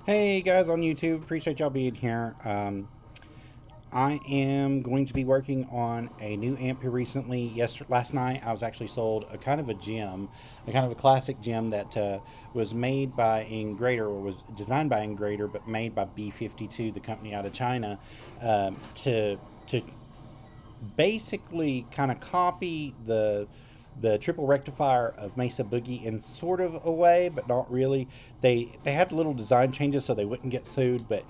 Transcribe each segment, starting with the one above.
Hey guys on YouTube, appreciate y'all being here. I am going to be working on a new amp here recently. Last night I was actually sold a kind of a gem, a kind of a classic gem that was made by Ingrader, or was designed by Ingrader, but made by B-52, the company out of China, to basically kind of copy the triple rectifier of Mesa Boogie in sort of a way, but not really. They had little design changes so they wouldn't get sued, but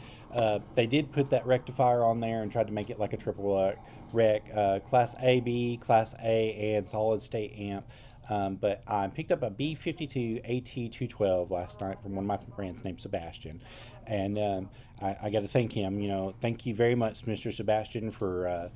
they did put that rectifier on there and tried to make it like a triple rec, Class A, B, Class A, and solid state amp. But I picked up a B-52 AT212 last night from one of my friends named Sebastian, and I got to thank him. Thank you very much, Mr. Sebastian, for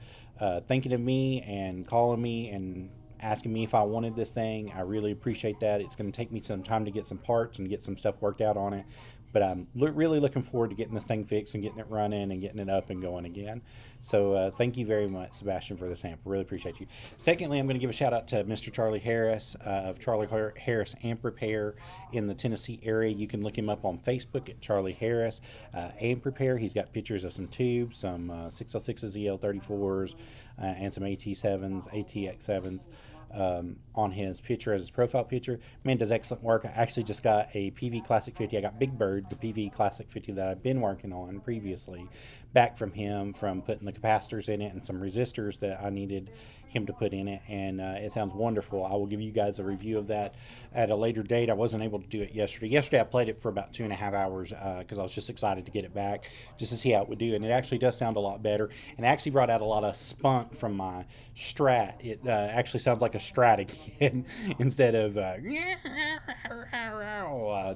thinking of me and calling me and asking me if I wanted this thing. I really appreciate that. It's going to take me some time to get some parts and get some stuff worked out on it, but I'm really looking forward to getting this thing fixed and getting it running and getting it up and going again. So thank you very much, Sebastian, for this amp. I really appreciate you. Secondly, I'm going to give a shout out to Mr. Charlie Harris of Charlie Harris Amp Repair in the Tennessee area. You can look him up on Facebook at Charlie Harris Amp Repair. He's got pictures of some tubes, some 606s, EL34s, and some AT7s, ATX7s. On his picture as his profile picture. Man does excellent work. I actually just got a PV Classic 50. I got Big Bird, the PV Classic 50 that I've been working on previously, back from him, from putting the capacitors in it and some resistors that I needed him to put in it, and it sounds wonderful. I will give you guys a review of that at a later date. I wasn't able to do it yesterday. Yesterday I played it for about 2.5 hours because I was just excited to get it back just to see how it would do, and it actually does sound a lot better, and actually brought out a lot of spunk from my Strat. It actually sounds like a Strat again instead of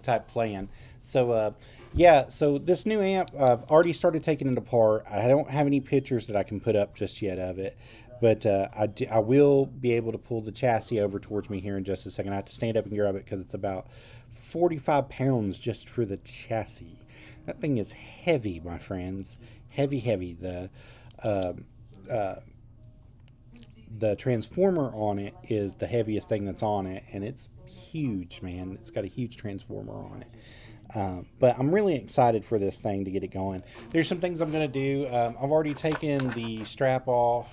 type playing. So yeah, so this new amp, I've already started taking it apart. I don't have any pictures that I can put up just yet of it, but I will be able to pull the chassis over towards me here in just a second. I have to stand up and grab it because it's about 45 pounds just for the chassis. That thing is heavy, my friends. Heavy, heavy. The transformer on it is the heaviest thing that's on it, and it's huge, man. It's got a huge transformer on it. But I'm really excited for this thing to get it going. There's some things I'm going to do. I've already taken the strap off,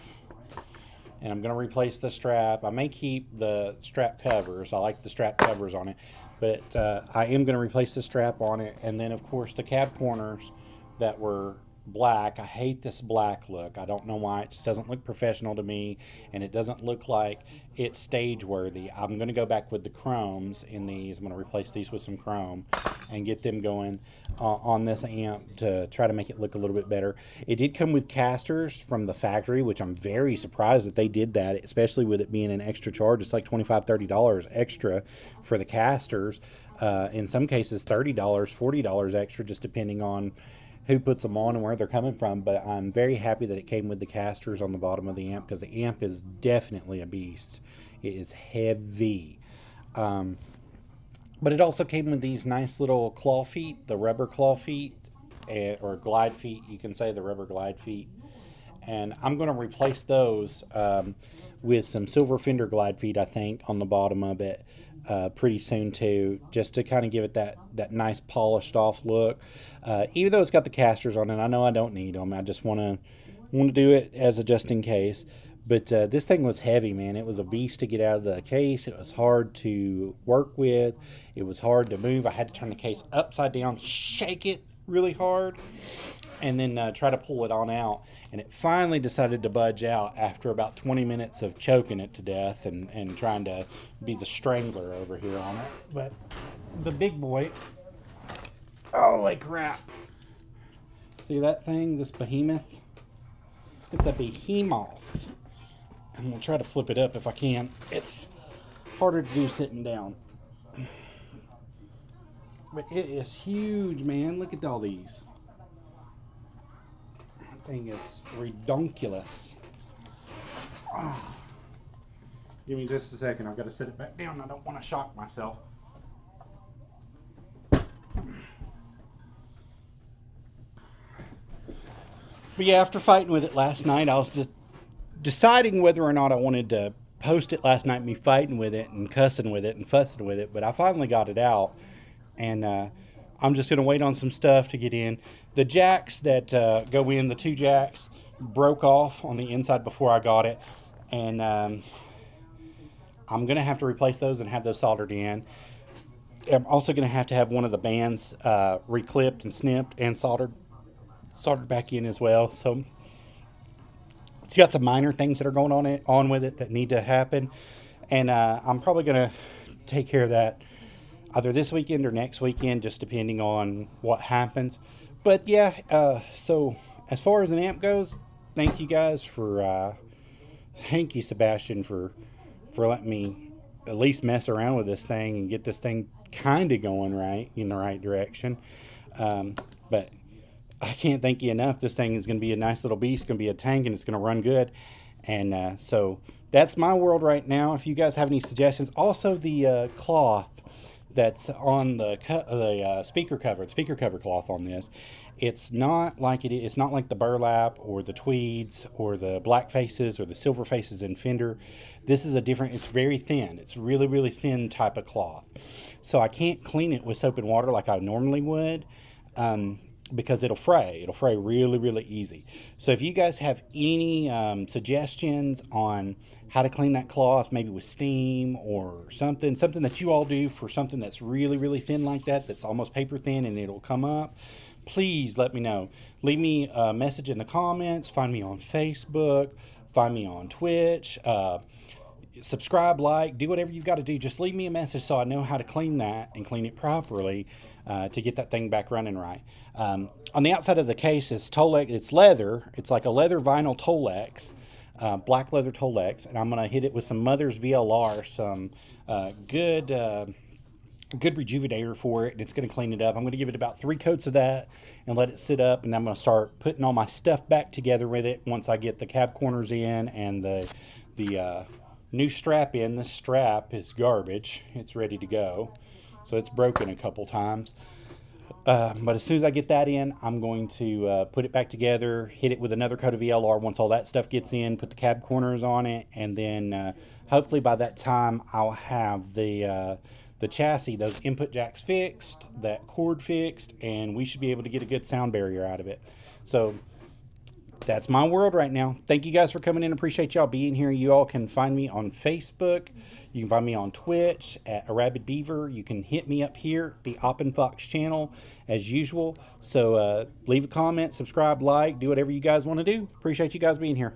and I'm going to replace the strap. I may keep the strap covers. I like the strap covers on it, but I am going to replace the strap on it. And then, of course, the cab corners that were black. I hate this black look. I don't know why. It just doesn't look professional to me, and it doesn't look like it's stage worthy. I'm going to go back with the chromes in these. I'm going to replace these with some chrome and get them going on this amp to try to make it look a little bit better. It did come with casters from the factory, which I'm very surprised that they did that, especially with it being an extra charge. It's like $25-$30 extra for the casters. In some cases $30, $40 extra, just depending on who puts them on and where they're coming from. But I'm very happy that it came with the casters on the bottom of the amp, because the amp is definitely a beast. It is heavy. But it also came with these nice little claw feet, the rubber claw feet, or glide feet, you can say, the rubber glide feet. And I'm going to replace those with some silver fender glide feet, I think, on the bottom of it pretty soon too, just to kind of give it that nice polished off look. Even though it's got the casters on it, I know I don't need them. I just want to do it as a just in case. But this thing was heavy, man. It was a beast to get out of the case. It was hard to work with. It was hard to move. I had to turn the case upside down, shake it really hard, and then try to pull it on out. And it finally decided to budge out after about 20 minutes of choking it to death and trying to be the strangler over here on it. But the big boy, holy crap. See that thing, this behemoth? It's a behemoth. I'm going to try to flip it up if I can. It's harder to do sitting down. But it is huge, man. Look at all these. That thing is redonkulous. Oh. Give me just a second. I've got to set it back down. I don't want to shock myself. But yeah, after fighting with it last night, I was just deciding whether or not I wanted to post it last night, me fighting with it and cussing with it and fussing with it. But I finally got it out, and I'm just going to wait on some stuff to get in. The jacks that go in, the 2 jacks, broke off on the inside before I got it. And I'm going to have to replace those and have those soldered in. I'm also going to have one of the bands reclipped and snipped and soldered back in as well. So it's got some minor things that are going on with it that need to happen. And I'm probably going to take care of that either this weekend or next weekend, just depending on what happens. But yeah, so as far as an amp goes, thank you guys for, thank you, Sebastian, for letting me at least mess around with this thing and get this thing kind of going in the right direction. But I can't thank you enough. This thing is going to be a nice little beast, going to be a tank, and it's going to run good. And so that's my world right now. If you guys have any suggestions, also the cloth that's on the speaker cover cloth on this, it's not like it's not like the burlap or the tweeds or the black faces or the silver faces in Fender. This is a different, it's very thin. It's really, really thin type of cloth. So I can't clean it with soap and water like I normally would, because it'll fray. It'll fray really, really easy. So if you guys have any suggestions on how to clean that cloth, maybe with steam or something that you all do for something that's really, really thin like that, that's almost paper thin and it'll come up, please let me know. Leave me a message in the comments. Find me on Facebook. Find me on Twitch. Subscribe, like, do whatever you've got to do. Just leave me a message so I know how to clean that and clean it properly to get that thing back running right. On the outside of the case is Tolex. It's leather. It's like a leather vinyl Tolex, black leather Tolex, and I'm going to hit it with some Mother's VLR, some good rejuvenator for it, and it's going to clean it up. I'm going to give it about 3 coats of that and let it sit up, and I'm going to start putting all my stuff back together with it once I get the cab corners in and the new strap in. This strap is garbage. It's ready to go. So it's broken a couple times. But as soon as I get that in, I'm going to put it back together, hit it with another coat of VLR once all that stuff gets in, put the cab corners on it, and then hopefully by that time I'll have the chassis, those input jacks fixed, that cord fixed, and we should be able to get a good sound barrier out of it. So that's my world right now. Thank you guys for coming in. Appreciate y'all being here. You all can find me on Facebook. You can find me on Twitch at A Rabid Beaver. You can hit me up here, the Oppen Fox channel, as usual. So leave a comment, subscribe, like, do whatever you guys want to do. Appreciate you guys being here.